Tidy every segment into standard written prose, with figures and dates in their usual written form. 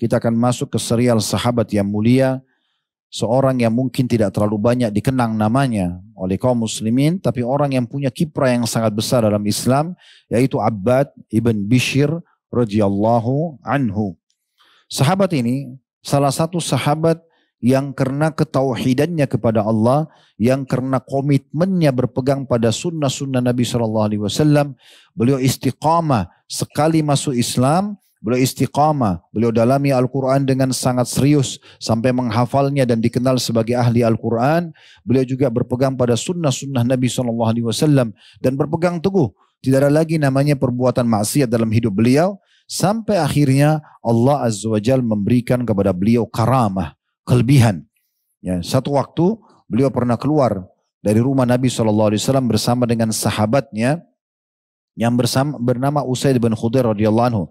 kita akan masuk ke serial sahabat yang mulia, seorang yang mungkin tidak terlalu banyak dikenang namanya oleh kaum muslimin, tapi orang yang punya kiprah yang sangat besar dalam Islam, yaitu Abbad ibn Bishr radhiyallahu anhu. Sahabat ini salah satu sahabat yang karena ketauhidannya kepada Allah, yang karena komitmennya berpegang pada sunnah-sunnah Nabi SAW, beliau istiqamah sekali masuk Islam, beliau istiqamah, beliau dalami Al-Quran dengan sangat serius sampai menghafalnya dan dikenal sebagai ahli Al-Quran. Beliau juga berpegang pada sunnah-sunnah Nabi SAW dan berpegang teguh. Tidak ada lagi namanya perbuatan maksiat dalam hidup beliau, sampai akhirnya Allah Azza wa Jalla memberikan kepada beliau karamah, kelebihan. Ya, satu waktu beliau pernah keluar dari rumah Nabi SAW bersama dengan sahabatnya yang bernama Usaid bin Khudair radhiyallahu anhu.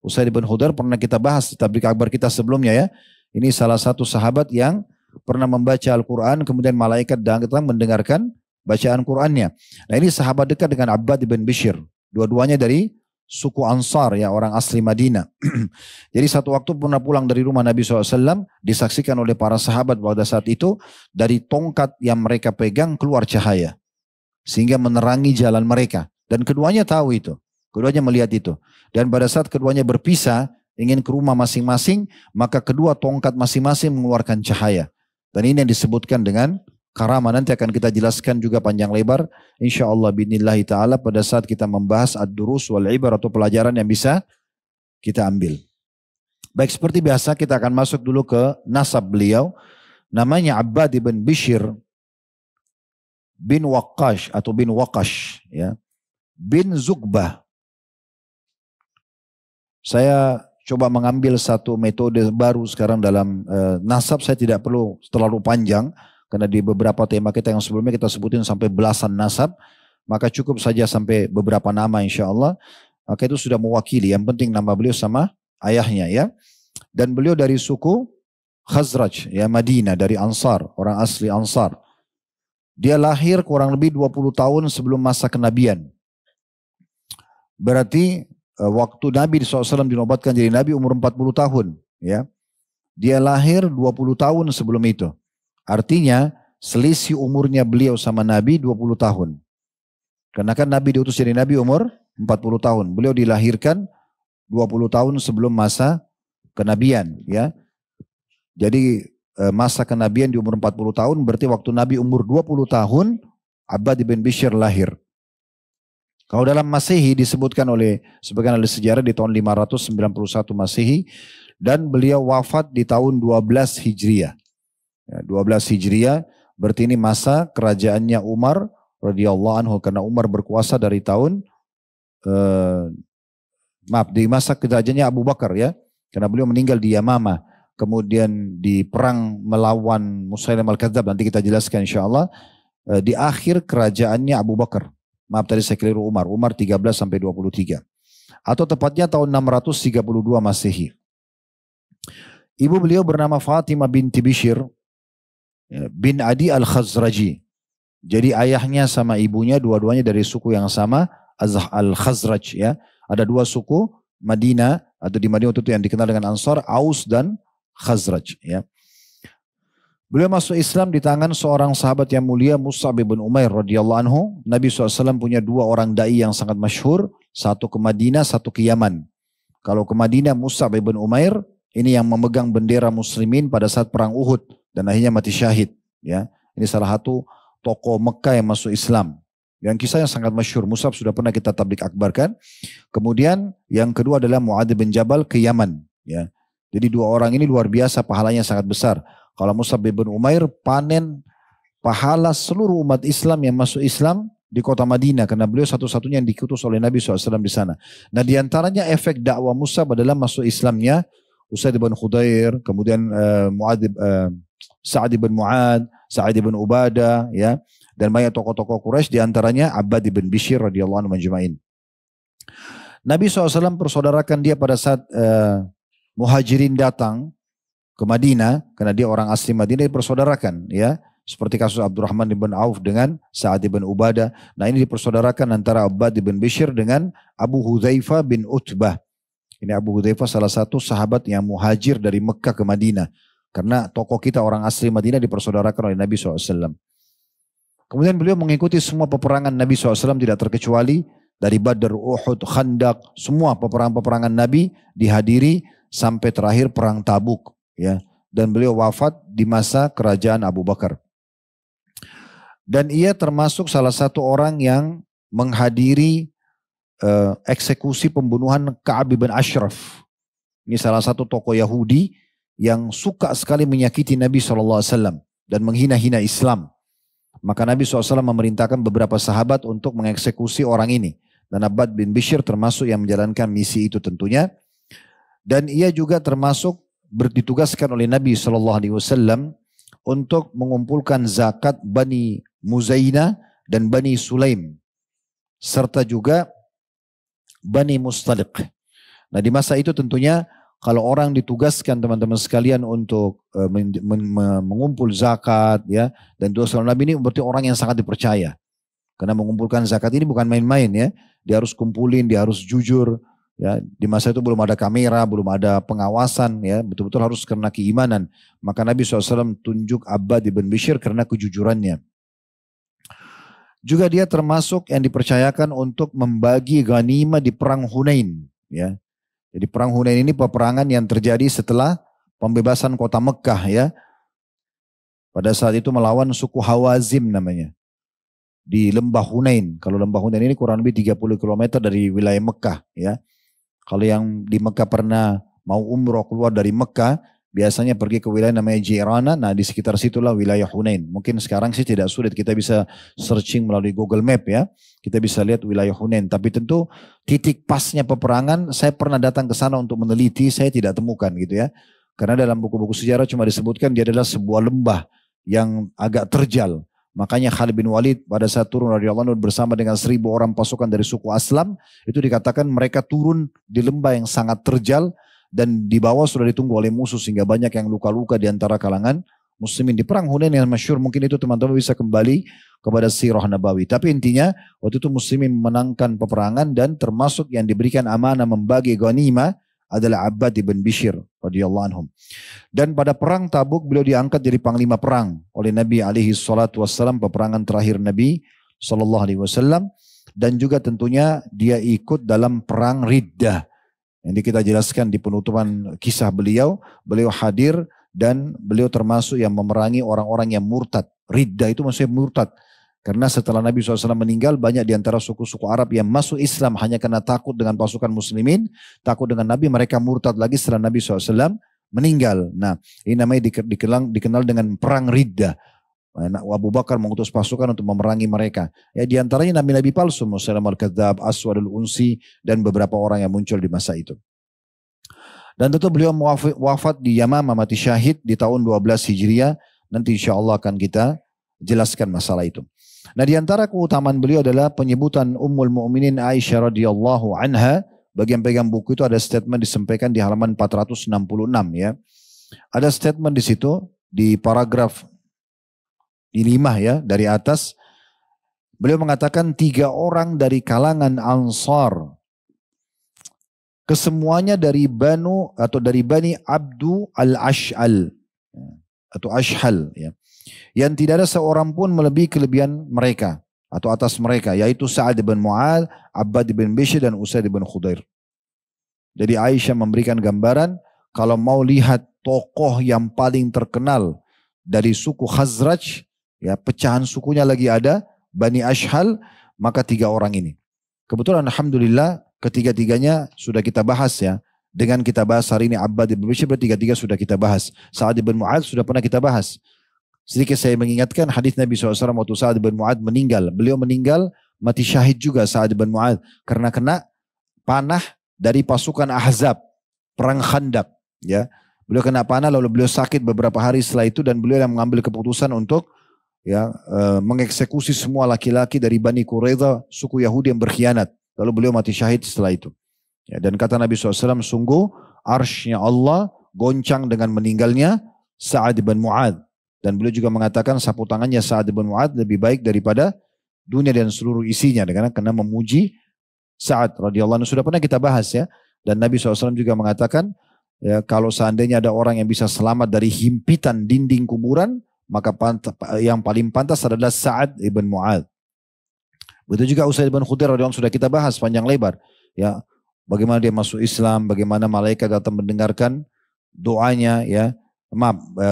Usaid bin Khudair pernah kita bahas di tablik akbar kita sebelumnya ya. Ini salah satu sahabat yang pernah membaca Al-Quran, kemudian malaikat datang mendengarkan bacaan Qurannya. Nah ini sahabat dekat dengan Abbad bin Bishr. Dua-duanya dari suku Ansar ya, orang asli Madinah. Jadi satu waktu pernah pulang dari rumah Nabi SAW, disaksikan oleh para sahabat pada saat itu, dari tongkat yang mereka pegang keluar cahaya. Sehingga menerangi jalan mereka. Dan keduanya tahu itu. Keduanya melihat itu. Dan pada saat keduanya berpisah, ingin ke rumah masing-masing, maka kedua tongkat masing-masing mengeluarkan cahaya. Dan ini yang disebutkan dengan karamah. Nanti akan kita jelaskan juga panjang lebar. InsyaAllah binillahi ta'ala pada saat kita membahas ad-durus wal-ibar atau pelajaran yang bisa kita ambil. Baik, seperti biasa kita akan masuk dulu ke nasab beliau. Namanya Abbad ibn Bishr bin Waqqash atau bin Waqash. Ya. Bin Zugbah. Saya coba mengambil satu metode baru sekarang dalam nasab. Saya tidak perlu terlalu panjang. Karena di beberapa tema kita yang sebelumnya kita sebutin sampai belasan nasab. Maka cukup saja sampai beberapa nama insya Allah. Maka itu sudah mewakili. Yang penting nama beliau sama ayahnya ya. Dan beliau dari suku Khazraj ya, Madinah, dari Ansar. Orang asli Ansar. Dia lahir kurang lebih 20 tahun sebelum masa kenabian. Berarti waktu Nabi SAW dinobatkan jadi Nabi umur 40 tahun. Ya. Dia lahir 20 tahun sebelum itu. Artinya selisih umurnya beliau sama Nabi 20 tahun. Karena kan Nabi diutus jadi Nabi umur 40 tahun. Beliau dilahirkan 20 tahun sebelum masa kenabian. Ya. Jadi masa kenabian di umur 40 tahun berarti waktu Nabi umur 20 tahun Abbad bin Bishr lahir. Kalau dalam Masehi disebutkan oleh sebagian ahli sejarah di tahun 591 Masehi. Dan beliau wafat di tahun 12 Hijriah. Ya, 12 Hijriah berarti ini masa kerajaannya Umar radhiyallahu anhu, karena Umar berkuasa dari tahun di masa kerajaannya Abu Bakar ya, karena beliau meninggal di Yamamah, kemudian di perang melawan Musailamah al-Kadzdzab, nanti kita jelaskan insyaallah, di akhir kerajaannya Abu Bakar. Maaf tadi saya keliru, Umar 13 sampai 23 atau tepatnya tahun 632 Masehi. Ibu beliau bernama Fatimah binti Bishr bin Adi al-Khazraji. Jadi ayahnya sama ibunya dua-duanya dari suku yang sama, al-Khazraj ya. Ada dua suku Madinah atau di Madinah itu yang dikenal dengan Ansar, Aus dan Khazraj ya. Beliau masuk Islam di tangan seorang sahabat yang mulia, Mus'ab bin Umair radhiyallahu anhu. Nabi SAW punya dua orang dai yang sangat masyhur, satu ke Madinah, satu ke Yaman. Kalau ke Madinah Mus'ab bin Umair ini yang memegang bendera muslimin pada saat perang Uhud dan akhirnya mati syahid ya. Ini salah satu tokoh Mekah yang masuk Islam. Yang kisahnya sangat masyhur. Mus'ab sudah pernah kita tablik akbarkan. Kemudian yang kedua adalah Mu'adz bin Jabal ke Yaman ya. Jadi dua orang ini luar biasa, pahalanya sangat besar. Kalau Mus'ab bin Umair panen pahala seluruh umat Islam yang masuk Islam di kota Madinah, karena beliau satu-satunya yang diutus oleh Nabi SAW di sana. Nah diantaranya efek dakwah Mus'ab adalah masuk Islamnya Usaid bin Khudair, kemudian Sa'ad bin Mu'ad, Sa'ad bin Ubadah ya, dan banyak tokoh-tokoh Quraisy, diantaranya Abbad bin Bishr radhiyallahu anhu majma'in. Nabi SAW persaudarakan dia pada saat Muhajirin datang ke Madinah, karena dia orang asli Madinah, dipersaudarakan ya, seperti kasus Abdurrahman bin Auf dengan Sa'ad bin Ubadah. Nah ini dipersaudarakan antara Abbad bin Bishr dengan Abu Hudzaifah bin Utbah. Ini Abu Hudzaifah salah satu sahabat yang muhajir dari Mekah ke Madinah. Karena tokoh kita orang asli Madinah dipersaudarakan oleh Nabi SAW. Kemudian beliau mengikuti semua peperangan Nabi SAW tidak terkecuali dari Badr, Uhud, Khandaq, semua peperangan-peperangan Nabi dihadiri sampai terakhir perang Tabuk. Ya. Dan beliau wafat di masa kerajaan Abu Bakar. Dan ia termasuk salah satu orang yang menghadiri eksekusi pembunuhan Ka'ab bin Ashraf. Ini salah satu tokoh Yahudi yang suka sekali menyakiti Nabi SAW dan menghina-hina Islam. Maka Nabi SAW memerintahkan beberapa sahabat untuk mengeksekusi orang ini. Dan Abbad bin Bishr termasuk yang menjalankan misi itu tentunya. Dan ia juga termasuk ditugaskan oleh Nabi SAW untuk mengumpulkan zakat Bani Muzaina dan Bani Sulaim. Serta juga Bani Mustaliq. Nah di masa itu tentunya kalau orang ditugaskan teman-teman sekalian untuk mengumpul zakat ya dan dosa Nabi ini berarti orang yang sangat dipercaya. Karena mengumpulkan zakat ini bukan main-main ya. Dia harus kumpulin, dia harus jujur ya. Di masa itu belum ada kamera, belum ada pengawasan ya, betul-betul harus karena keimanan. Maka Nabi SAW tunjuk Abbad bin Bishr karena kejujurannya. Juga dia termasuk yang dipercayakan untuk membagi ghanimah di perang Hunain. Ya. Jadi perang Hunain ini peperangan yang terjadi setelah pembebasan kota Mekah ya. Pada saat itu melawan suku Hawazim namanya. Di lembah Hunain. Kalau lembah Hunain ini kurang lebih 30 km dari wilayah Mekah ya. Kalau yang di Mekah pernah mau umroh keluar dari Mekah, biasanya pergi ke wilayah namanya Jirana, nah di sekitar situlah wilayah Hunain. Mungkin sekarang sih tidak sulit, kita bisa searching melalui Google Map ya. Kita bisa lihat wilayah Hunain. Tapi tentu titik pasnya peperangan, saya pernah datang ke sana untuk meneliti, saya tidak temukan gitu ya. Karena dalam buku-buku sejarah cuma disebutkan dia adalah sebuah lembah yang agak terjal. Makanya Khalid bin Walid pada saat turun radhiyallahu anhu bersama dengan 1000 orang pasukan dari suku Aslam, itu dikatakan mereka turun di lembah yang sangat terjal, dan di bawah sudah ditunggu oleh musuh sehingga banyak yang luka-luka di antara kalangan muslimin. Di perang Hunain yang masyhur mungkin itu teman-teman bisa kembali kepada sirah Nabawi. Tapi intinya waktu itu muslimin memenangkan peperangan dan termasuk yang diberikan amanah membagi ghanimah adalah Abbad bin Bishr radhiyallahu anhum. Dan pada perang Tabuk beliau diangkat jadi panglima perang oleh Nabi alaihi salatu wassalam, peperangan terakhir Nabi sallallahu alaihi wasallam, dan juga tentunya dia ikut dalam perang Riddah. Yang kita jelaskan di penutupan kisah beliau hadir dan beliau termasuk yang memerangi orang-orang yang murtad. Riddah itu maksudnya murtad. Karena setelah Nabi SAW meninggal, banyak di antara suku-suku Arab yang masuk Islam hanya karena takut dengan pasukan muslimin, takut dengan Nabi, mereka murtad lagi setelah Nabi SAW meninggal. Nah, ini namanya dikenal dengan perang Riddah. Abu Bakar mengutus pasukan untuk memerangi mereka. Ya, di antaranya nabi-nabi palsu, Musailamah al-Kadzdzab, Aswad al-Unsi, dan beberapa orang yang muncul di masa itu. Dan tentu beliau wafat di Yamamah, mati syahid di tahun 12 Hijriah. Nanti insya Allah akan kita jelaskan masalah itu. Nah, di antara keutamaan beliau adalah penyebutan Ummul Mukminin Aisyah radhiyallahu anha. Bagi yang pegang buku itu ada statement disampaikan di halaman 466 ya. Ada statement di situ di paragraf di 5 ya dari atas. Beliau mengatakan 3 orang dari kalangan Ansar, kesemuanya dari Bani Abdu al-Ash'al atau Ashhal ya. Yang tidak ada seorang pun melebihi kelebihan mereka atau atas mereka, yaitu Sa'ad bin Mu'adz, Abbad bin Bishr dan Usaid bin Khudair. Jadi Aisyah memberikan gambaran kalau mau lihat tokoh yang paling terkenal dari suku Khazraj, ya pecahan sukunya lagi ada Bani Ashhal, maka 3 orang ini. Kebetulan alhamdulillah ketiga-tiganya sudah kita bahas ya. Dengan kita bahas hari ini Abbad bin Bishr, bertiga-tiga sudah kita bahas. Sa'ad bin Mu'adz sudah pernah kita bahas. Sedikit saya mengingatkan hadis Nabi SAW waktu Sa'ad bin Mu'adz meninggal. Beliau meninggal mati syahid juga Sa'ad bin Mu'adz karena kena panah dari pasukan Ahzab, perang Khandaq. Ya, beliau kena panah lalu beliau sakit beberapa hari setelah itu dan beliau yang mengambil keputusan untuk mengeksekusi semua laki-laki dari Bani Quraidah, suku Yahudi yang berkhianat. Lalu beliau mati syahid setelah itu. Ya, dan kata Nabi SAW, sungguh arsy-Nya Allah goncang dengan meninggalnya Sa'ad bin Mu'adz. Dan beliau juga mengatakan sapu tangannya Sa'ad bin Mu'adz lebih baik daripada dunia dan seluruh isinya. Karena memuji Sa'ad radhiyallahu anhu. Sudah pernah kita bahas ya. Dan Nabi SAW juga mengatakan, ya, kalau seandainya ada orang yang bisa selamat dari himpitan dinding kuburan, maka yang paling pantas adalah Sa'ad ibn Mu'adz. Begitu juga Usaid bin Khudair radhiyallahu anhu sudah kita bahas panjang lebar. Ya, bagaimana dia masuk Islam, bagaimana malaikat datang mendengarkan doanya, ya,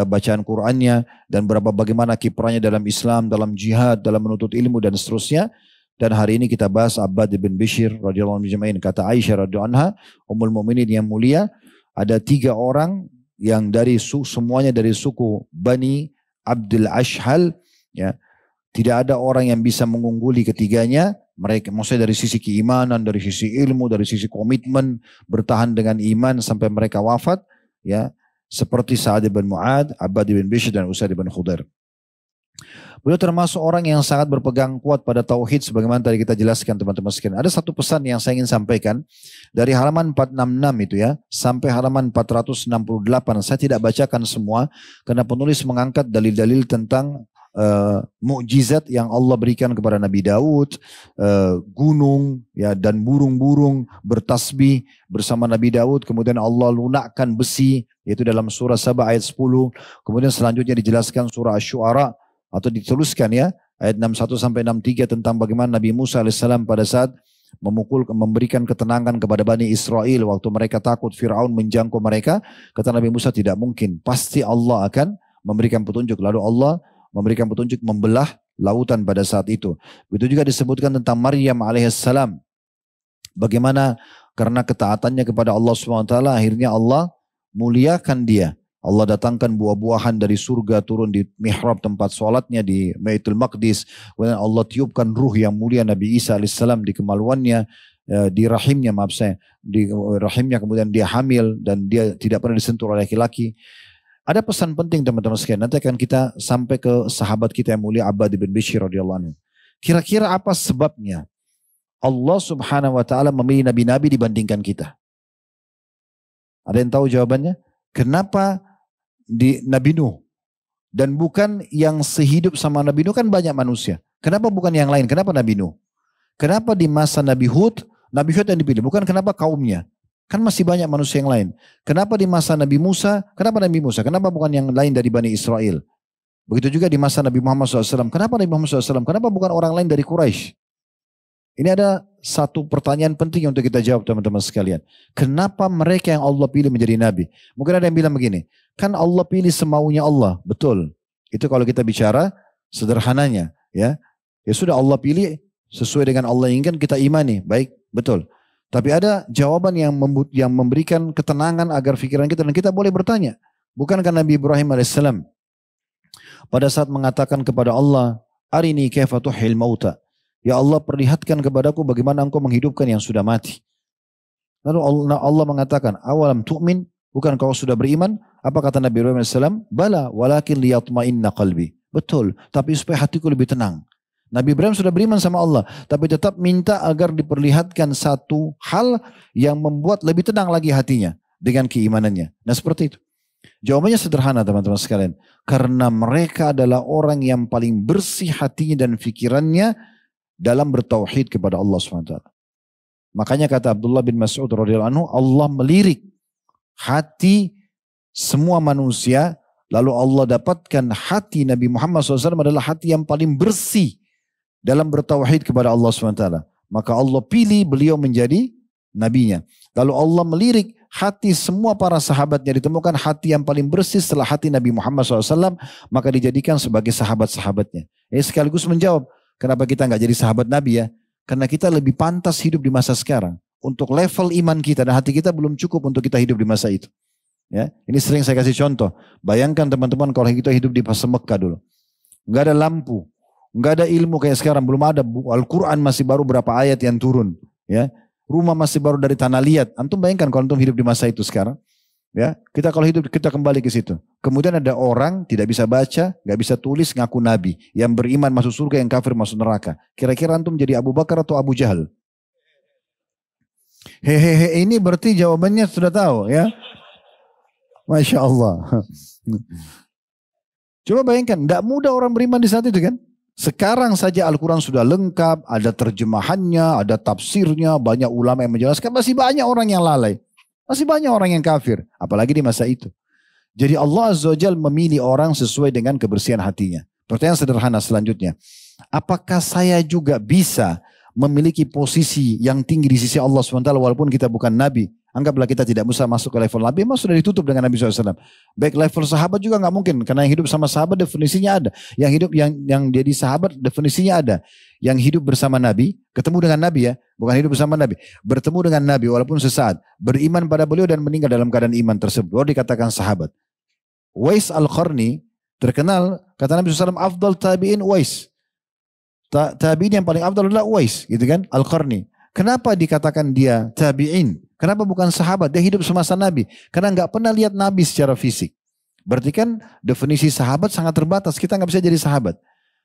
bacaan Qur'annya, dan bagaimana kiprahnya dalam Islam, dalam jihad, dalam menuntut ilmu dan seterusnya. Dan hari ini kita bahas Abbad bin Bishr radhiyallahu anhu. Kata Aisyah radhiyallahu anha, Ummul Mukminin yang mulia, ada 3 orang yang semuanya dari suku Bani Abdul Ashhal, ya. Tidak ada orang yang bisa mengungguli ketiganya. Mereka, maksudnya dari sisi keimanan, dari sisi ilmu, dari sisi komitmen, bertahan dengan iman sampai mereka wafat, ya, seperti Sa'ad bin Mu'adz, Abbad bin Bishr, dan Usaid bin Khudair. Beliau termasuk orang yang sangat berpegang kuat pada tauhid, sebagaimana tadi kita jelaskan teman-teman sekalian. Ada satu pesan yang saya ingin sampaikan dari halaman 466 itu, ya, sampai halaman 468. Saya tidak bacakan semua karena penulis mengangkat dalil-dalil tentang mukjizat yang Allah berikan kepada Nabi Daud, gunung, ya, dan burung-burung bertasbih bersama Nabi Daud. Kemudian Allah lunakkan besi, yaitu dalam surah Saba ayat 10. Kemudian selanjutnya dijelaskan surah Asy-Syu'ara, atau dituliskan, ya, ayat 61 sampai 63 tentang bagaimana Nabi Musa alaihissalam pada saat memberikan ketenangan kepada Bani Israel waktu mereka takut Fir'aun menjangkau mereka. Kata Nabi Musa, tidak mungkin, pasti Allah akan memberikan petunjuk. Lalu Allah memberikan petunjuk membelah lautan pada saat itu. Begitu juga disebutkan tentang Maryam alaihissalam. Bagaimana karena ketaatannya kepada Allah SWT, akhirnya Allah muliakan dia. Allah datangkan buah-buahan dari surga turun di mihrab tempat sholatnya di Baitul Maqdis. Kemudian Allah tiupkan ruh yang mulia Nabi Isa alaihissalam di kemaluannya, di rahimnya, di rahimnya, kemudian dia hamil dan dia tidak pernah disentuh oleh laki-laki. Ada pesan penting teman-teman sekalian, nanti akan kita sampai ke sahabat kita yang mulia Abbad bin Bishr radhiyallahu anhu. Kira-kira apa sebabnya Allah Subhanahu wa taala memilih nabi-nabi dibandingkan kita? Ada yang tahu jawabannya? Kenapa di Nabi Nuh dan bukan yang sehidup sama Nabi Nuh? Kan banyak manusia. Kenapa bukan yang lain? Kenapa Nabi Nuh? Kenapa di masa Nabi Hud yang dipilih? Bukan kenapa kaumnya? Kan masih banyak manusia yang lain. Kenapa di masa Nabi Musa? Kenapa Nabi Musa? Kenapa bukan yang lain dari Bani Israel? Begitu juga di masa Nabi Muhammad SAW. Kenapa Nabi Muhammad SAW? Kenapa bukan orang lain dari Quraisy? Ini ada satu pertanyaan penting untuk kita jawab teman-teman sekalian. Kenapa mereka yang Allah pilih menjadi Nabi? Mungkin ada yang bilang begini, kan Allah pilih semaunya Allah. Betul. Itu kalau kita bicara sederhananya. Ya sudah Allah pilih sesuai dengan Allah yang inginkan, kita imani. Baik, betul. Tapi ada jawaban yang memberikan ketenangan agar pikiran kita, dan kita boleh bertanya. Bukankah Nabi Ibrahim alaihissalam pada saat mengatakan kepada Allah, Arini kaifa tuhil mauta. Ya Allah, perlihatkan kepadaku bagaimana engkau menghidupkan yang sudah mati. Lalu Allah mengatakan, awalam tu'min, bukan kau sudah beriman? Apa kata Nabi Ibrahim alaihissalam? Bala walakin liyatma'inna qalbi. Betul, tapi supaya hatiku lebih tenang. Nabi Ibrahim sudah beriman sama Allah, tapi tetap minta agar diperlihatkan satu hal yang membuat lebih tenang lagi hatinya dengan keimanannya. Nah, seperti itu. Jawabannya sederhana teman-teman sekalian. Karena mereka adalah orang yang paling bersih hatinya dan pikirannya dalam bertauhid kepada Allah SWT. Makanya kata Abdullah bin Mas'ud radhiyallahu anhu, Allah melirik hati semua manusia, lalu Allah dapatkan hati Nabi Muhammad SAW adalah hati yang paling bersih dalam bertauhid kepada Allah SWT. Maka Allah pilih beliau menjadi nabinya. Lalu Allah melirik hati semua para sahabatnya, ditemukan hati yang paling bersih setelah hati Nabi Muhammad SAW, maka dijadikan sebagai sahabat-sahabatnya. Sekaligus menjawab, kenapa kita nggak jadi sahabat Nabi ya? Karena kita lebih pantas hidup di masa sekarang. Untuk level iman kita dan hati kita belum cukup untuk kita hidup di masa itu. Ya, ini sering saya kasih contoh. Bayangkan teman-teman kalau kita hidup di fase Mekah dulu. Nggak ada lampu. Nggak ada ilmu kayak sekarang, belum ada. Al-Quran masih baru berapa ayat yang turun. Ya, rumah masih baru dari tanah liat. Antum bayangkan kalau antum hidup di masa itu sekarang. Ya, kita kalau hidup kita kembali ke situ. Kemudian ada orang tidak bisa baca, nggak bisa tulis, ngaku nabi. Yang beriman masuk surga, yang kafir masuk neraka. Kira-kira antum jadi Abu Bakar atau Abu Jahal? Hehehe, ini berarti jawabannya sudah tahu ya. Masya Allah. Coba bayangkan, tidak mudah orang beriman di saat itu kan. Sekarang saja Al-Quran sudah lengkap, ada terjemahannya, ada tafsirnya, banyak ulama yang menjelaskan, masih banyak orang yang lalai. Masih banyak orang yang kafir, apalagi di masa itu. Jadi Allah Azza wa Jalla memilih orang sesuai dengan kebersihan hatinya. Pertanyaan sederhana selanjutnya. Apakah saya juga bisa memiliki posisi yang tinggi di sisi Allah SWT walaupun kita bukan Nabi? Anggaplah kita tidak bisa masuk ke level Nabi, memang sudah ditutup dengan Nabi SAW. Baik level sahabat juga nggak mungkin, karena yang hidup sama sahabat definisinya ada. Yang hidup yang jadi sahabat definisinya ada. Yang hidup bersama Nabi, ketemu dengan Nabi ya, bukan hidup bersama Nabi. Bertemu dengan Nabi walaupun sesaat, beriman pada beliau dan meninggal dalam keadaan iman tersebut. Baru dikatakan sahabat. Uwais Al-Qarni terkenal, kata Nabi SAW, afdal tabi'in Uwais. Tabi'in yang paling afdal adalah Uwais, gitu kan, Al-Qarni. Kenapa dikatakan dia tabi'in? Kenapa bukan sahabat? Dia hidup semasa Nabi. Karena nggak pernah lihat Nabi secara fisik. Berarti kan definisi sahabat sangat terbatas. Kita nggak bisa jadi sahabat.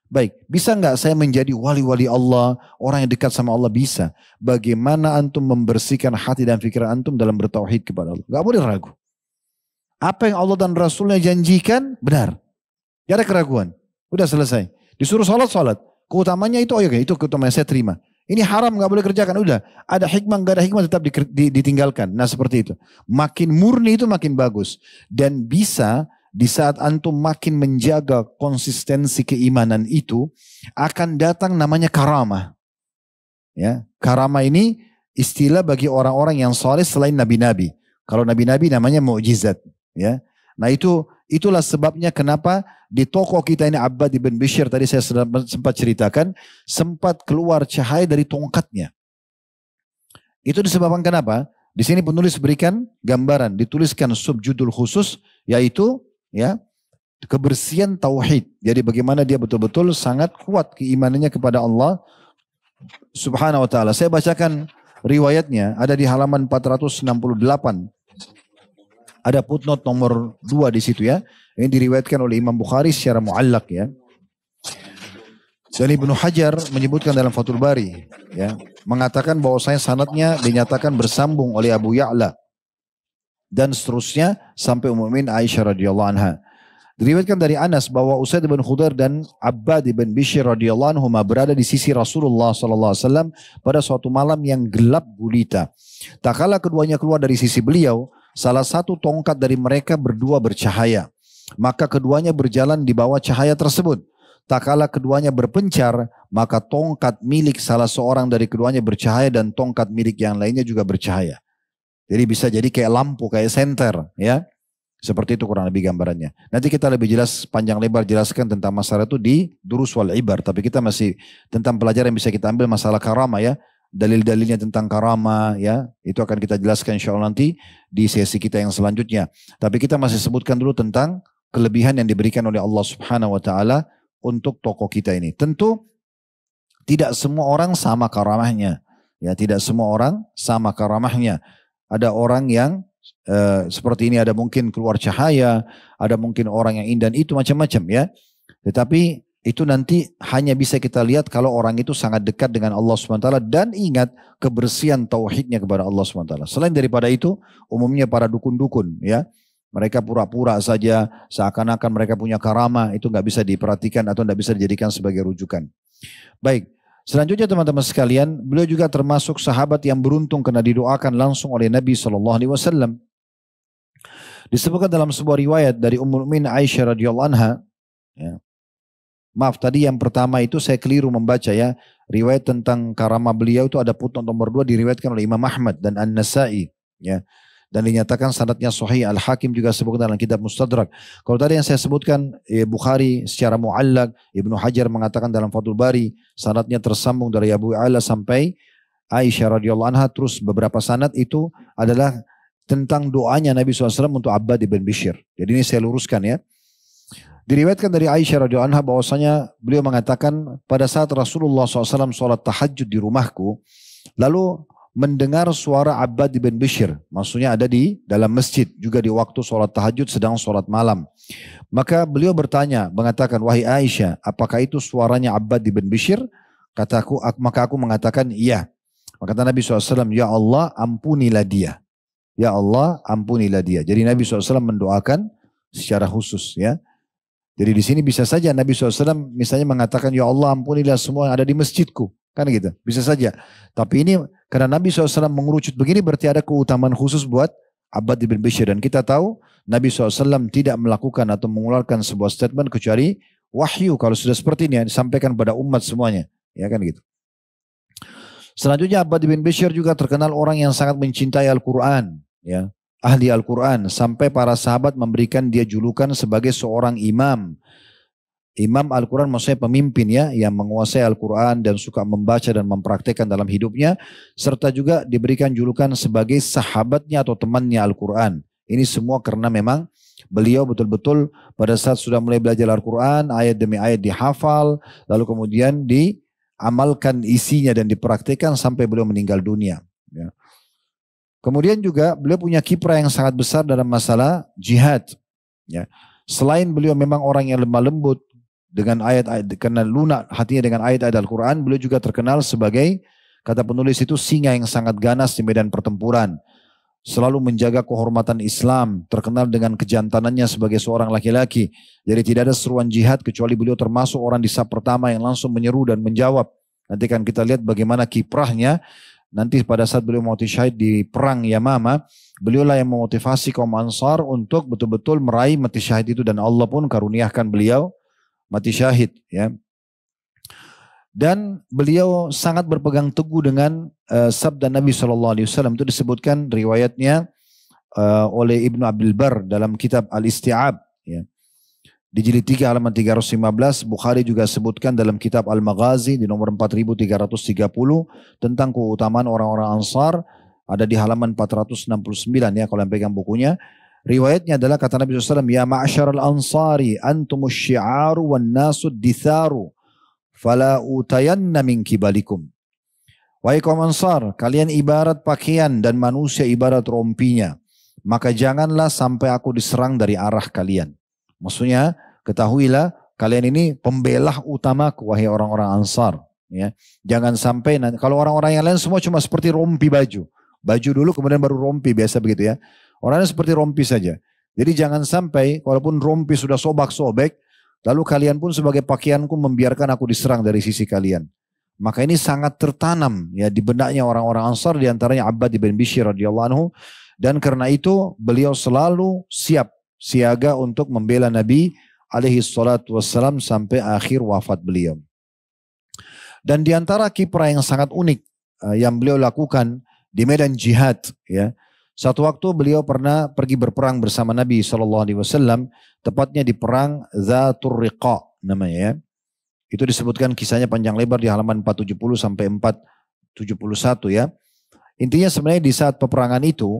Baik, bisa nggak saya menjadi wali-wali Allah, orang yang dekat sama Allah? Bisa. Bagaimana antum membersihkan hati dan pikiran antum dalam bertauhid kepada Allah? Nggak boleh ragu. Apa yang Allah dan Rasulnya janjikan, benar. Gak ada keraguan. Udah selesai. Disuruh sholat. Keutamanya itu, oh ya, itu keutamaan saya terima. Ini haram, gak boleh kerjakan. Udah, ada hikmah, gak ada hikmah tetap ditinggalkan. Nah seperti itu. Makin murni itu makin bagus. Dan bisa di saat antum makin menjaga konsistensi keimanan itu, akan datang namanya karamah. Ya, karamah ini istilah bagi orang-orang yang soleh selain nabi-nabi. Kalau nabi-nabi namanya mukjizat. Ya, nah itulah sebabnya kenapa di toko kita ini Abbad ibn Bishr tadi saya sempat ceritakan, sempat keluar cahaya dari tongkatnya. Itu disebabkan kenapa? Di sini penulis berikan gambaran, dituliskan subjudul khusus, yaitu ya kebersihan tauhid. Jadi bagaimana dia betul-betul sangat kuat keimanannya kepada Allah Subhanahu wa taala. Saya bacakan riwayatnya, ada di halaman 468. Ada footnote nomor 2 di situ ya. Ini diriwayatkan oleh Imam Bukhari secara muallak ya. Dan Ibnu Hajar menyebutkan dalam Fathul Bari ya, mengatakan bahwasanya sanadnya dinyatakan bersambung oleh Abu Ya'la dan seterusnya sampai Ummul Mukminin Aisyah radhiyallahu anha. Diriwayatkan dari Anas bahwa Usaid bin Khudair dan Abbad bin Bishr radhiyallahu anhu berada di sisi Rasulullah sallallahu alaihi wasallam pada suatu malam yang gelap gulita. Tak kala keduanya keluar dari sisi beliau, salah satu tongkat dari mereka berdua bercahaya. Maka keduanya berjalan di bawah cahaya tersebut. Tak kala keduanya berpencar, maka tongkat milik salah seorang dari keduanya bercahaya dan tongkat milik yang lainnya juga bercahaya. Jadi bisa jadi kayak lampu, kayak senter, ya. Seperti itu kurang lebih gambarannya. Nanti kita lebih jelas panjang lebar jelaskan tentang masalah itu di Durus wal Ibar. Tapi kita masih tentang pelajaran yang bisa kita ambil masalah karama ya. Dalil-dalilnya tentang karama ya. Itu akan kita jelaskan insya Allah nanti di sesi kita yang selanjutnya. Tapi kita masih sebutkan dulu tentang kelebihan yang diberikan oleh Allah Subhanahu wa taala untuk tokoh kita ini. Tentu tidak semua orang sama karamahnya. Ya, tidak semua orang sama karamahnya. Ada orang yang seperti ini, ada mungkin keluar cahaya, ada mungkin orang yang indah, itu macam-macam ya. Tetapi itu nanti hanya bisa kita lihat kalau orang itu sangat dekat dengan Allah SWT dan ingat kebersihan tauhidnya kepada Allah SWT. Selain daripada itu, umumnya para dukun-dukun ya, mereka pura-pura saja seakan-akan mereka punya karamah, itu nggak bisa diperhatikan atau nggak bisa dijadikan sebagai rujukan. Baik, selanjutnya teman-teman sekalian, beliau juga termasuk sahabat yang beruntung karena didoakan langsung oleh Nabi SAW. Disebutkan dalam sebuah riwayat dari Ummul Mukminin Aisyah radhiyallahu anha. Ya. Maaf, tadi yang pertama itu saya keliru membaca ya. Riwayat tentang karamah beliau itu ada footnote nomor 2 diriwayatkan oleh Imam Ahmad dan An-Nasai. Ya. Dan dinyatakan sanadnya sahih. Al-Hakim juga sebutkan dalam kitab Mustadrak. Kalau tadi yang saya sebutkan Bukhari secara muallak, Ibnu Hajar mengatakan dalam Fathul Bari sanadnya tersambung dari Abu Ya'la sampai Aisyah radhiyallahu anha. Terus beberapa sanad itu adalah tentang doanya Nabi SAW untuk Abbad bin Bishr. Jadi ini saya luruskan ya. Diriwayatkan dari Aisyah radhiyallahu anha bahwasanya beliau mengatakan pada saat Rasulullah SAW sholat tahajud di rumahku, lalu mendengar suara Abbad bin Bishr, maksudnya ada di dalam masjid juga di waktu sholat tahajud sedang sholat malam. Maka beliau bertanya, mengatakan, wahai Aisyah, apakah itu suaranya Abbad bin Bishr? Maka aku mengatakan iya. Maka kata Nabi SAW, ya Allah ampunilah dia. Ya Allah ampunilah dia. Jadi Nabi SAW mendoakan secara khusus ya. Jadi di sini bisa saja Nabi SAW misalnya mengatakan, ya Allah ampunilah semua yang ada di masjidku. Kan gitu, bisa saja. Tapi ini karena Nabi SAW mengerucut begini berarti ada keutamaan khusus buat Abbad bin Bishr. Dan kita tahu Nabi SAW tidak melakukan atau mengeluarkan sebuah statement kecuali wahyu. Kalau sudah seperti ini disampaikan pada umat semuanya. Ya kan gitu. Selanjutnya Abbad bin Bishr juga terkenal orang yang sangat mencintai Al-Quran. Ya, ahli Al-Quran. Sampai para sahabat memberikan dia julukan sebagai seorang imam. Imam Al-Quran maksudnya pemimpin ya, yang menguasai Al-Quran dan suka membaca dan mempraktekkan dalam hidupnya. Serta juga diberikan julukan sebagai sahabatnya atau temannya Al-Quran. Ini semua karena memang beliau betul-betul pada saat sudah mulai belajar Al-Quran, ayat demi ayat dihafal, lalu kemudian diamalkan isinya dan dipraktekkan sampai beliau meninggal dunia. Ya. Kemudian juga beliau punya kiprah yang sangat besar dalam masalah jihad. Ya. Selain beliau memang orang yang lemah lembut, dengan ayat-ayat, karena lunak hatinya dengan ayat-ayat Al-Quran, beliau juga terkenal sebagai, kata penulis itu, singa yang sangat ganas di medan pertempuran. Selalu menjaga kehormatan Islam, terkenal dengan kejantanannya sebagai seorang laki-laki. Jadi tidak ada seruan jihad kecuali beliau termasuk orang di saf pertama yang langsung menyeru dan menjawab. Nanti kan kita lihat bagaimana kiprahnya. Nanti pada saat beliau mati syahid di perang Yamama, beliaulah yang memotivasi kaum Ansar untuk betul-betul meraih mati syahid itu, dan Allah pun karuniakan beliau mati syahid, ya. Dan beliau sangat berpegang teguh dengan sabda Nabi SAW. Itu disebutkan riwayatnya oleh Ibnu Abdul Bar dalam kitab Al-Isti'ab, ya. Di jilid 3 halaman 315, Bukhari juga sebutkan dalam kitab Al-Maghazi di nomor 4330 tentang keutamaan orang-orang Ansar, ada di halaman 469 ya kalau yang pegang bukunya. Riwayatnya adalah kata Nabi SAW, ya ma'asyaral ansari antumus syi'aru wan nasud ditharu fala utayanna min kibalikum. Wahai kaum Ansar, kalian ibarat pakaian dan manusia ibarat rompinya, maka janganlah sampai aku diserang dari arah kalian. Maksudnya ketahuilah kalian ini pembelah utamaku wahai orang-orang Ansar. Ya. Jangan sampai, kalau orang-orang yang lain semua cuma seperti rompi baju. Baju dulu kemudian baru rompi, biasa begitu ya. Orangnya seperti rompi saja. Jadi jangan sampai walaupun rompi sudah sobak-sobek, lalu kalian pun sebagai pakaianku membiarkan aku diserang dari sisi kalian. Maka ini sangat tertanam ya di benaknya orang-orang Ansar, diantaranya Abbad bin Bishr radhiyallahu anhu. Dan karena itu beliau selalu siaga untuk membela Nabi alaihi salatu wassalam sampai akhir wafat beliau. Dan diantara kiprah yang sangat unik yang beliau lakukan di medan jihad, ya. Satu waktu beliau pernah pergi berperang bersama Nabi SAW, tepatnya di perang Zatur Riqa namanya ya. Itu disebutkan kisahnya panjang lebar di halaman 470 sampai 471 ya. Intinya sebenarnya di saat peperangan itu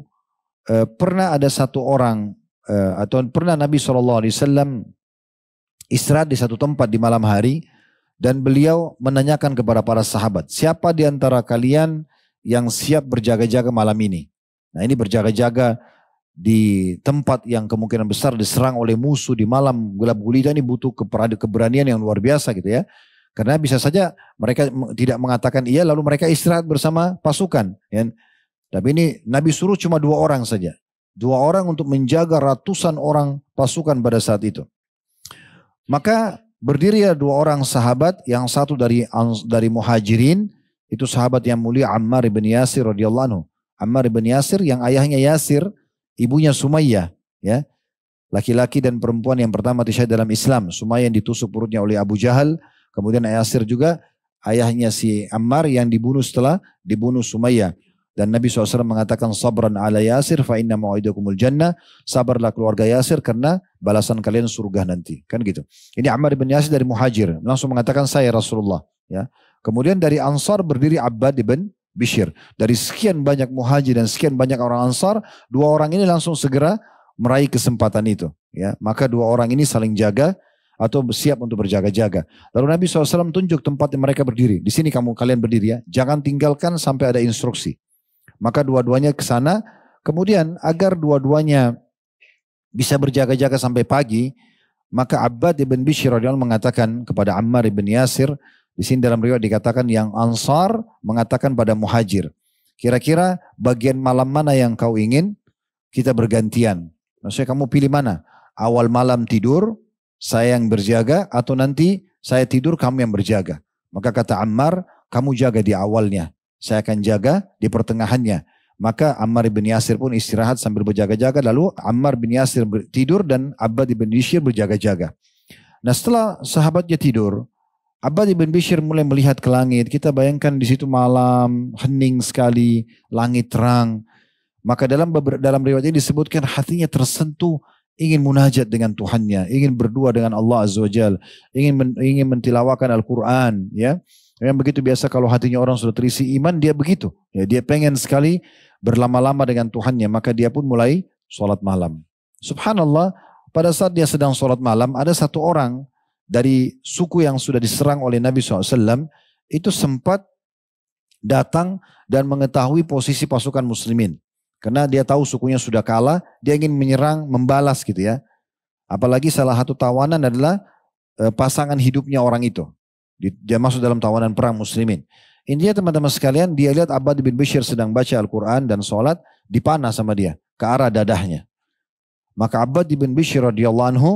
pernah ada satu orang atau pernah Nabi SAW istirahat di satu tempat di malam hari, dan beliau menanyakan kepada para sahabat, siapa di antara kalian yang siap berjaga-jaga malam ini? Nah ini berjaga-jaga di tempat yang kemungkinan besar diserang oleh musuh di malam gelap gulita, ini butuh keberanian yang luar biasa gitu ya. Karena bisa saja mereka tidak mengatakan iya lalu mereka istirahat bersama pasukan. Ya. Tapi ini Nabi suruh cuma 2 orang saja. 2 orang untuk menjaga ratusan orang pasukan pada saat itu. Maka berdiri 2 orang sahabat, yang satu dari Muhajirin, itu sahabat yang mulia Ammar bin Yasir radhiyallahu anhu. Ammar bin Yasir yang ayahnya Yasir, ibunya Sumayyah, ya. Laki-laki dan perempuan yang pertama syahid dalam Islam. Sumayyah yang ditusuk perutnya oleh Abu Jahal, kemudian Yasir juga ayahnya si Ammar yang dibunuh setelah dibunuh Sumayyah. Dan Nabi SAW mengatakan sabran ala Yasir fa inna mau'idakumul jannah, sabarlah keluarga Yasir karena balasan kalian surga nanti. Kan gitu. Ini Ammar bin Yasir dari Muhajir, langsung mengatakan saya Rasulullah, ya. Kemudian dari Ansar berdiri Abbad bin Bishr. Dari sekian banyak Muhajir dan sekian banyak orang Ansar, 2 orang ini langsung segera meraih kesempatan itu. Ya, maka 2 orang ini saling jaga atau siap untuk berjaga-jaga. Lalu Nabi SAW tunjuk tempat yang mereka berdiri. Di sini kalian berdiri ya. Jangan tinggalkan sampai ada instruksi. Maka dua-duanya ke sana. Kemudian agar dua-duanya bisa berjaga-jaga sampai pagi, maka Abbad bin Bishr radhiyallahu mengatakan kepada Ammar bin Yasir, di sini dalam riwayat dikatakan yang Ansar mengatakan pada Muhajir, kira-kira bagian malam mana yang kau ingin kita bergantian? Maksudnya kamu pilih mana? Awal malam tidur, saya yang berjaga, atau nanti saya tidur kamu yang berjaga? Maka kata Ammar, kamu jaga di awalnya, saya akan jaga di pertengahannya. Maka Ammar bin Yasir pun istirahat sambil berjaga-jaga. Lalu Ammar bin Yasir tidur dan Abbad bin Bishr berjaga-jaga. Nah setelah sahabatnya tidur, Abbad bin Bishr mulai melihat ke langit. Kita bayangkan di situ malam, hening sekali, langit terang. Maka dalam riwayat ini disebutkan hatinya tersentuh, ingin munajat dengan Tuhannya, ingin berdua dengan Allah Azza wa Jal, ingin mentilawakan Al-Quran. Ya. Yang begitu biasa kalau hatinya orang sudah terisi iman, dia begitu. Ya, dia pengen sekali berlama-lama dengan Tuhannya, maka dia pun mulai sholat malam. Subhanallah, pada saat dia sedang sholat malam, ada satu orang dari suku yang sudah diserang oleh Nabi SAW, itu sempat datang dan mengetahui posisi pasukan muslimin. Karena dia tahu sukunya sudah kalah, dia ingin menyerang, membalas gitu ya. Apalagi salah satu tawanan adalah pasangan hidupnya orang itu. Dia masuk dalam tawanan perang muslimin. Intinya teman-teman sekalian, dia lihat Abbad bin Bishr sedang baca Al-Quran dan sholat, dipanah sama dia, ke arah dadahnya. Maka Abbad bin Bishr radhiyallahu anhu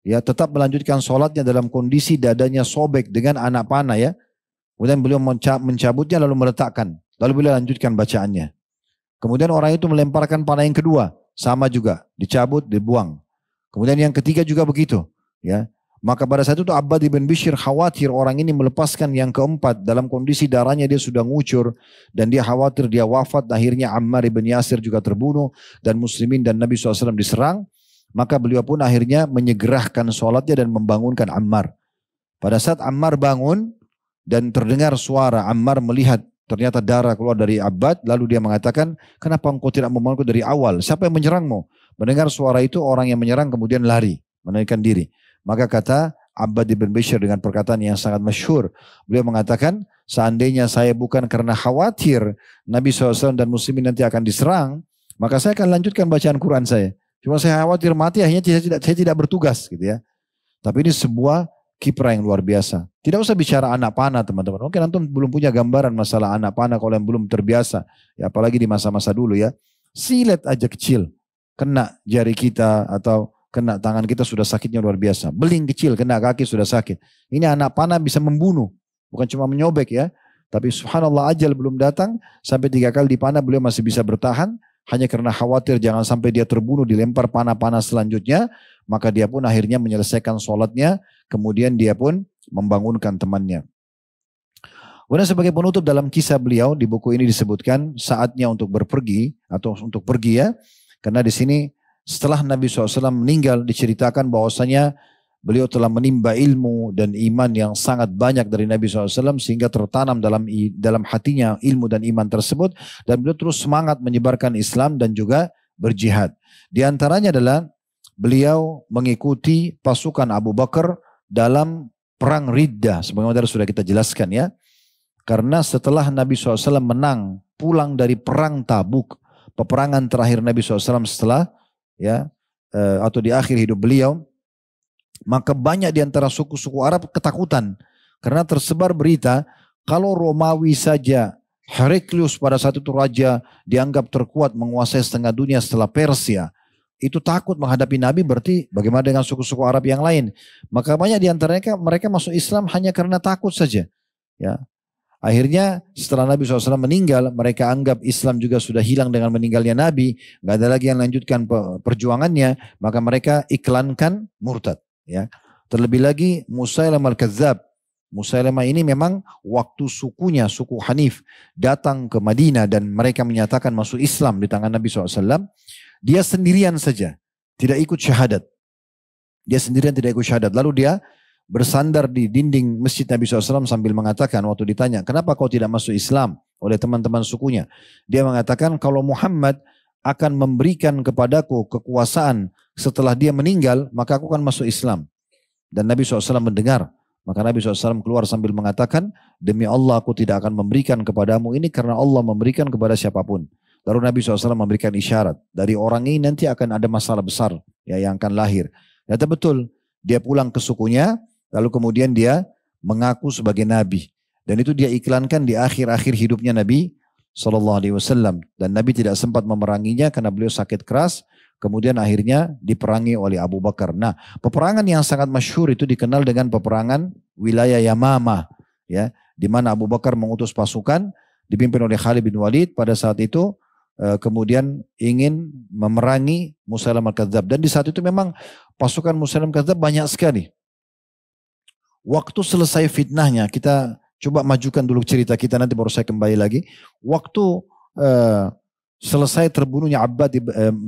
ya tetap melanjutkan sholatnya dalam kondisi dadanya sobek dengan anak panah ya. Kemudian beliau mencabutnya lalu meletakkan. Lalu beliau lanjutkan bacaannya. Kemudian orang itu melemparkan panah yang kedua, sama juga, dicabut, dibuang. Kemudian yang ketiga juga begitu, ya. Maka pada saat itu Abbad bin Bishr khawatir orang ini melepaskan yang keempat dalam kondisi darahnya dia sudah ngucur dan dia khawatir dia wafat. Akhirnya Ammar bin Yasir juga terbunuh dan muslimin dan Nabi SAW diserang. Maka beliau pun akhirnya menyegerakan sholatnya dan membangunkan Ammar. Pada saat Ammar bangun dan terdengar suara, Ammar melihat ternyata darah keluar dari Abbad, lalu dia mengatakan, kenapa engkau tidak membangunku dari awal? Siapa yang menyerangmu? Mendengar suara itu, orang yang menyerang kemudian lari, melarikan diri. Maka kata Abbad bin Bishr dengan perkataan yang sangat masyhur, beliau mengatakan, seandainya saya bukan karena khawatir Nabi SAW dan muslimin nanti akan diserang, maka saya akan lanjutkan bacaan Quran saya. Cuma saya khawatir mati, akhirnya saya tidak bertugas gitu ya. Tapi ini sebuah kiprah yang luar biasa. Tidak usah bicara anak panah teman-teman. Mungkin antum belum punya gambaran masalah anak panah kalau yang belum terbiasa. Ya, apalagi di masa-masa dulu ya. Silet aja kecil. Kena jari kita atau kena tangan kita sudah sakitnya luar biasa. Beling kecil kena kaki sudah sakit. Ini anak panah bisa membunuh. Bukan cuma menyobek ya. Tapi subhanallah ajal belum datang. Sampai 3 kali dipanah beliau masih bisa bertahan. Hanya karena khawatir jangan sampai dia terbunuh dilempar panah-panah selanjutnya. Maka dia pun akhirnya menyelesaikan sholatnya. Kemudian dia pun membangunkan temannya. Kemudian sebagai penutup dalam kisah beliau di buku ini disebutkan saatnya untuk berpergi atau untuk pergi ya. Karena di sini setelah Nabi SAW meninggal diceritakan bahwasanya beliau telah menimba ilmu dan iman yang sangat banyak dari Nabi SAW sehingga tertanam dalam hatinya ilmu dan iman tersebut. Dan beliau terus semangat menyebarkan Islam dan juga berjihad. Di antaranya adalah beliau mengikuti pasukan Abu Bakar dalam perang Riddah, sebagaimana sudah kita jelaskan ya. Karena setelah Nabi SAW menang pulang dari perang Tabuk, peperangan terakhir Nabi SAW setelah ya atau di akhir hidup beliau, maka banyak di antara suku-suku Arab ketakutan karena tersebar berita kalau Romawi saja Heraklius pada saat itu raja dianggap terkuat menguasai setengah dunia setelah Persia. Itu takut menghadapi Nabi, berarti bagaimana dengan suku-suku Arab yang lain? Maka banyak di antaranya mereka masuk Islam hanya karena takut saja. Ya. Akhirnya setelah Nabi SAW meninggal, mereka anggap Islam juga sudah hilang dengan meninggalnya Nabi. Gak ada lagi yang lanjutkan perjuangannya, maka mereka iklankan murtad. Ya. Terlebih lagi Musailamah al-Kadzab. Musailamah ini memang waktu sukunya, suku Hanif, datang ke Madinah dan mereka menyatakan masuk Islam di tangan Nabi SAW. Dia sendirian saja, tidak ikut syahadat. Dia sendirian tidak ikut syahadat. Lalu dia bersandar di dinding masjid Nabi SAW sambil mengatakan waktu ditanya, kenapa kau tidak masuk Islam oleh teman-teman sukunya? Dia mengatakan kalau Muhammad akan memberikan kepadaku kekuasaan setelah dia meninggal, maka aku akan masuk Islam. Dan Nabi SAW mendengar. Maka Nabi SAW keluar sambil mengatakan, demi Allah aku tidak akan memberikan kepadamu ini karena Allah memberikan kepada siapapun. Lalu Nabi SAW memberikan isyarat. Dari orang ini nanti akan ada masalah besar ya, yang akan lahir. Ternyata betul. Dia pulang ke sukunya. Lalu kemudian dia mengaku sebagai Nabi. Dan itu dia iklankan di akhir-akhir hidupnya Nabi SAW. Dan Nabi tidak sempat memeranginya karena beliau sakit keras. Kemudian akhirnya diperangi oleh Abu Bakar. Nah, peperangan yang sangat masyhur itu dikenal dengan peperangan wilayah Yamamah. Ya, di mana Abu Bakar mengutus pasukan dipimpin oleh Khalid bin Walid. Pada saat itu kemudian ingin memerangi Musailamah al-Kadzab. Dan di saat itu memang pasukan Musailamah al-Kadzab banyak sekali. Waktu selesai fitnahnya, kita coba majukan dulu cerita kita, nanti baru saya kembali lagi. Waktu selesai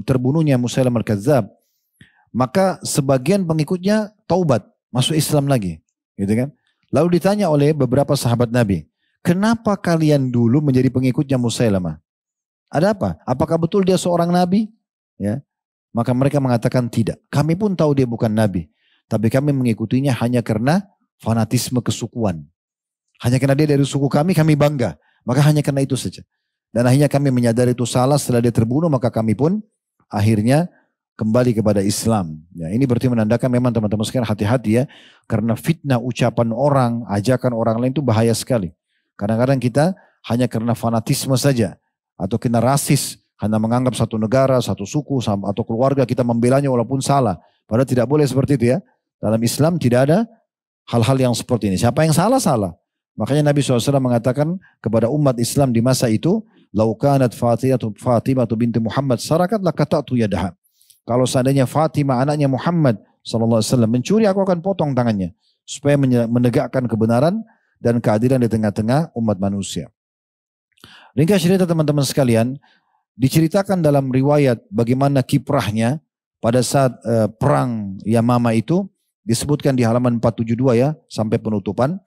terbunuhnya Musailamah al-Kadzab, maka sebagian pengikutnya taubat, masuk Islam lagi, gitu kan? Lalu ditanya oleh beberapa sahabat Nabi, kenapa kalian dulu menjadi pengikutnya Musailamah? Ada apa? Apakah betul dia seorang nabi? Ya, maka mereka mengatakan tidak. Kami pun tahu dia bukan nabi, tapi kami mengikutinya hanya karena fanatisme kesukuan. Hanya karena dia dari suku kami bangga. Maka hanya karena itu saja. Dan akhirnya kami menyadari itu salah, setelah dia terbunuh maka kami pun akhirnya kembali kepada Islam. Ya, ini berarti menandakan memang teman-teman sekalian hati-hati ya. Karena fitnah ucapan orang, ajakan orang lain itu bahaya sekali. Kadang-kadang kita hanya karena fanatisme saja. Atau kena rasis, karena menganggap satu negara, satu suku, atau keluarga kita membelanya walaupun salah. Padahal tidak boleh seperti itu ya. Dalam Islam tidak ada hal-hal yang seperti ini. Siapa yang salah, salah. Makanya Nabi SAW mengatakan kepada umat Islam di masa itu, "Lau kanat Fatimah binti Muhammad sarakat lakata'tu yadaha." Kalau seandainya Fatimah anaknya Muhammad SAW mencuri, aku akan potong tangannya. Supaya menegakkan kebenaran dan keadilan di tengah-tengah umat manusia. Ringkas cerita teman-teman sekalian, diceritakan dalam riwayat bagaimana kiprahnya pada saat perang Yamama itu, disebutkan di halaman 472 ya, sampai penutupan.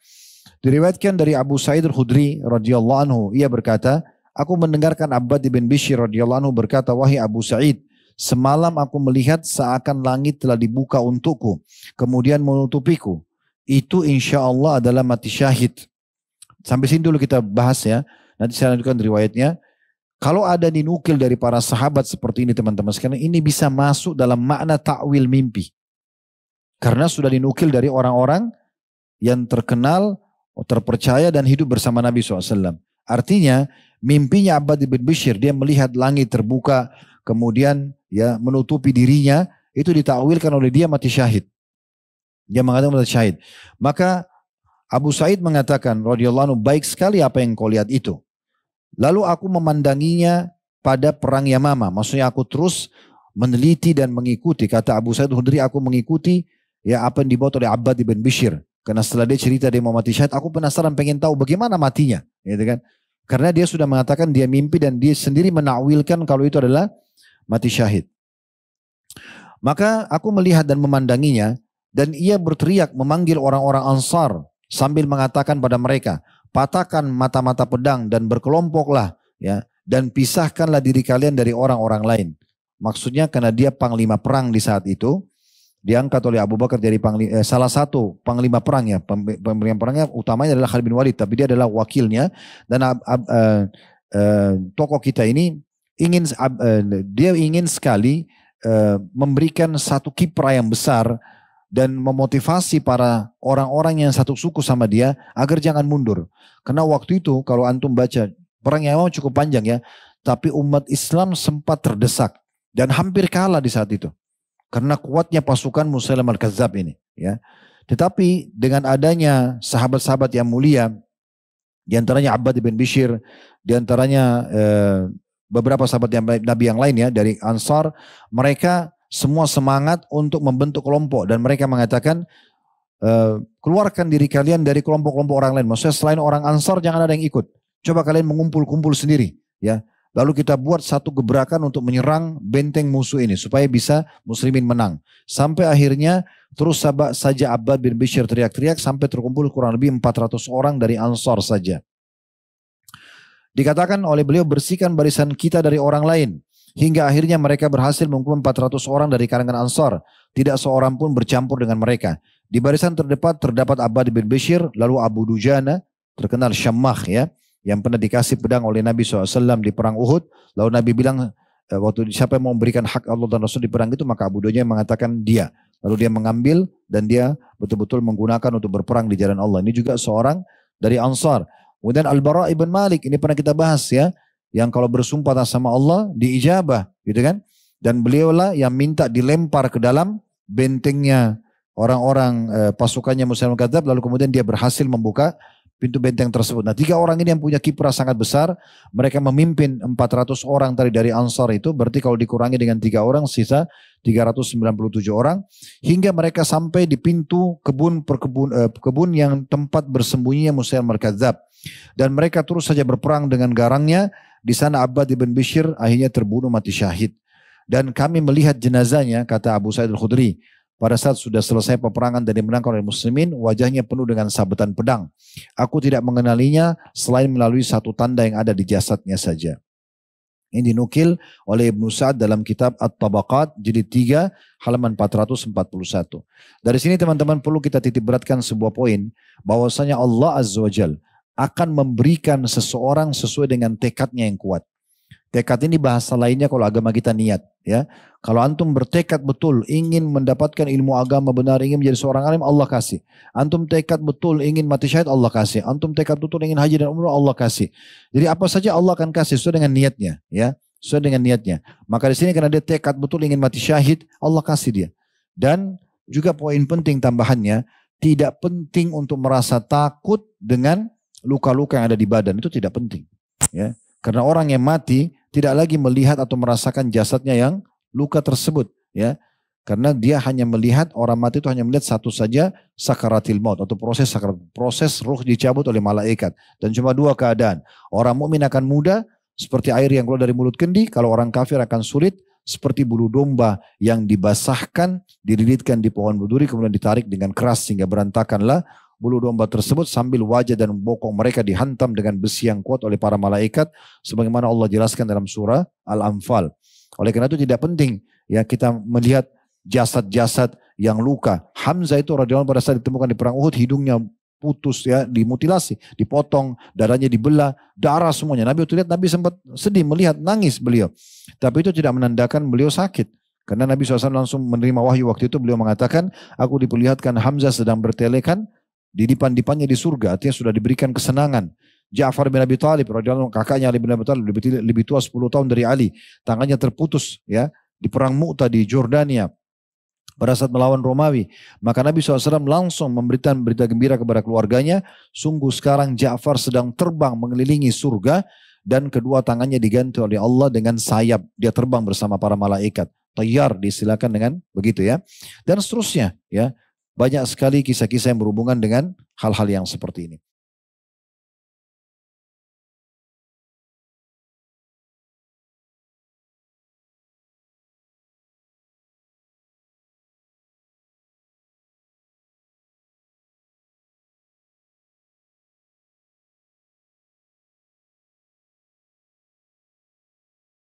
Diriwayatkan dari Abu Sa'id al-Khudri radhiyallahu anhu, ia berkata, aku mendengarkan Abbad bin Bishr radhiyallahu anhu berkata, wahai Abu Sa'id, semalam aku melihat seakan langit telah dibuka untukku, kemudian menutupiku. Itu insya Allah adalah mati syahid. Sampai sini dulu kita bahas ya. Nanti saya lanjutkan riwayatnya. Kalau ada dinukil dari para sahabat seperti ini teman-teman sekalian, ini bisa masuk dalam makna ta'wil mimpi. Karena sudah dinukil dari orang-orang yang terkenal, terpercaya dan hidup bersama Nabi SAW. Artinya mimpinya Abbad bin Bishr, dia melihat langit terbuka, kemudian ya menutupi dirinya, itu ditakwilkan oleh dia mati syahid. Dia mengatakan mati syahid. Maka Abu Sa'id mengatakan radhiyallahu anhu, baik sekali apa yang kau lihat itu. Lalu aku memandanginya pada perang Yamama. Maksudnya aku terus meneliti dan mengikuti. Kata Abu Sa'id al-Khudri, aku mengikuti ya apa yang dibuat oleh Abbad bin Bishr. Karena setelah dia cerita dia mau mati syahid, aku penasaran pengen tahu bagaimana matinya, gitu kan? Karena dia sudah mengatakan dia mimpi dan dia sendiri menakwilkan kalau itu adalah mati syahid. Maka aku melihat dan memandanginya dan ia berteriak memanggil orang-orang Ansar sambil mengatakan pada mereka, patahkan mata-mata pedang dan berkelompoklah ya, dan pisahkanlah diri kalian dari orang-orang lain. Maksudnya karena dia panglima perang di saat itu, diangkat oleh Abu Bakar jadi salah satu panglima perangnya. Panglima perangnya utamanya adalah Khalid bin Walid, tapi dia adalah wakilnya. Dan tokoh kita ini dia ingin sekali memberikan satu kiprah yang besar dan memotivasi para orang-orang yang satu suku sama dia agar jangan mundur. Karena waktu itu kalau antum baca perang yang memang cukup panjang ya, tapi umat Islam sempat terdesak dan hampir kalah di saat itu. Karena kuatnya pasukan Musailamah al-Kadzab ini ya. Tetapi dengan adanya sahabat-sahabat yang mulia, di antaranya Abbad bin Bishr, di antaranya beberapa sahabat Nabi yang lain ya dari Ansar, mereka semua semangat untuk membentuk kelompok dan mereka mengatakan keluarkan diri kalian dari kelompok-kelompok orang lain. Maksudnya selain orang Ansar jangan ada yang ikut. Coba kalian mengumpul-kumpul sendiri ya. Lalu kita buat satu gebrakan untuk menyerang benteng musuh ini supaya bisa muslimin menang. Sampai akhirnya terus saja Abbad bin Bishr teriak-teriak sampai terkumpul kurang lebih 400 orang dari Ansar saja. Dikatakan oleh beliau, bersihkan barisan kita dari orang lain. Hingga akhirnya mereka berhasil mengumpul 400 orang dari kalangan Ansar. Tidak seorang pun bercampur dengan mereka. Di barisan terdepan terdapat Abbad bin Bishr, lalu Abu Dujana, terkenal Syammah ya, yang pernah dikasih pedang oleh Nabi SAW di perang Uhud. Lalu Nabi bilang, waktu siapa yang mau memberikan hak Allah dan Rasul di perang itu, maka Abu Dujana mengatakan dia. Lalu dia mengambil dan dia betul-betul menggunakan untuk berperang di jalan Allah. Ini juga seorang dari Ansar. Kemudian Al-Bara' ibn Malik, ini pernah kita bahas ya, yang kalau bersumpah atas sama Allah diijabah, gitu kan? Dan beliaulah yang minta dilempar ke dalam bentengnya orang-orang pasukannya Musailamah al-Kadzab, lalu kemudian dia berhasil membuka pintu benteng tersebut. Nah 3 orang ini yang punya kiprah sangat besar, mereka memimpin 400 orang tadi dari Ansar itu, berarti kalau dikurangi dengan 3 orang sisa 397 orang, hingga mereka sampai di pintu kebun yang tempat bersembunyinya Musailamah Al-Kadzab. Dan mereka terus saja berperang dengan garangnya, di sana Abbad ibn Bishr akhirnya terbunuh mati syahid. Dan kami melihat jenazahnya, kata Abu Sa'id Al-Khudri, pada saat sudah selesai peperangan dan dimenangkan oleh muslimin, wajahnya penuh dengan sabetan pedang. Aku tidak mengenalinya selain melalui satu tanda yang ada di jasadnya saja. Ini dinukil oleh Ibnu Sa'ad dalam kitab At-Tabaqat jilid 3 halaman 441. Dari sini teman-teman perlu kita titik beratkan sebuah poin, bahwasanya Allah Azza wa Jalla akan memberikan seseorang sesuai dengan tekadnya yang kuat. Tekad ini bahasa lainnya kalau agama kita niat, ya. Kalau antum bertekad betul ingin mendapatkan ilmu agama benar, ingin menjadi seorang alim, Allah kasih. Antum tekad betul ingin mati syahid, Allah kasih. Antum tekad betul ingin haji dan umrah, Allah kasih. Jadi apa saja Allah akan kasih sesuai dengan niatnya, ya. Sesuai dengan niatnya. Maka di sini karena dia tekad betul ingin mati syahid, Allah kasih dia. Dan juga poin penting tambahannya, tidak penting untuk merasa takut dengan luka-luka yang ada di badan, itu tidak penting, ya. Karena orang yang mati tidak lagi melihat atau merasakan jasadnya yang luka tersebut, ya. Karena dia hanya melihat, orang mati itu hanya melihat satu saja, sakaratil maut atau proses ruh dicabut oleh malaikat. Dan cuma 2 keadaan. Orang mukmin akan mudah seperti air yang keluar dari mulut kendi, kalau orang kafir akan sulit seperti bulu domba yang dibasahkan, dililitkan di pohon berduri kemudian ditarik dengan keras sehingga berantakanlah bulu domba tersebut, sambil wajah dan bokong mereka dihantam dengan besi yang kuat oleh para malaikat, sebagaimana Allah jelaskan dalam surah Al-Anfal. Oleh karena itu tidak penting ya kita melihat jasad-jasad yang luka. Hamzah itu radhiyallahu anhu pada saat ditemukan di perang Uhud, hidungnya putus, ya, dimutilasi, dipotong, darahnya dibelah, darah semuanya. Nabi waktu lihat, Nabi sempat sedih melihat, nangis beliau. Tapi itu tidak menandakan beliau sakit. Karena Nabi SAW langsung menerima wahyu waktu itu, beliau mengatakan, aku diperlihatkan Hamzah sedang bertelekan di dipan-dipannya di surga, artinya sudah diberikan kesenangan. Ja'far bin Abi Thalib radhiyallahu anhu, kakaknya Ali bin Abi Thalib, lebih tua 10 tahun dari Ali, tangannya terputus, ya, di perang Mu'tah di Jordania pada saat melawan Romawi. Maka Nabi SAW langsung memberikan berita gembira kepada keluarganya, sungguh sekarang Ja'far sedang terbang mengelilingi surga dan kedua tangannya diganti oleh Allah dengan sayap, dia terbang bersama para malaikat. Tayyar disilakan dengan begitu, ya. Dan seterusnya, ya. Banyak sekali kisah-kisah yang berhubungan dengan hal-hal yang seperti ini.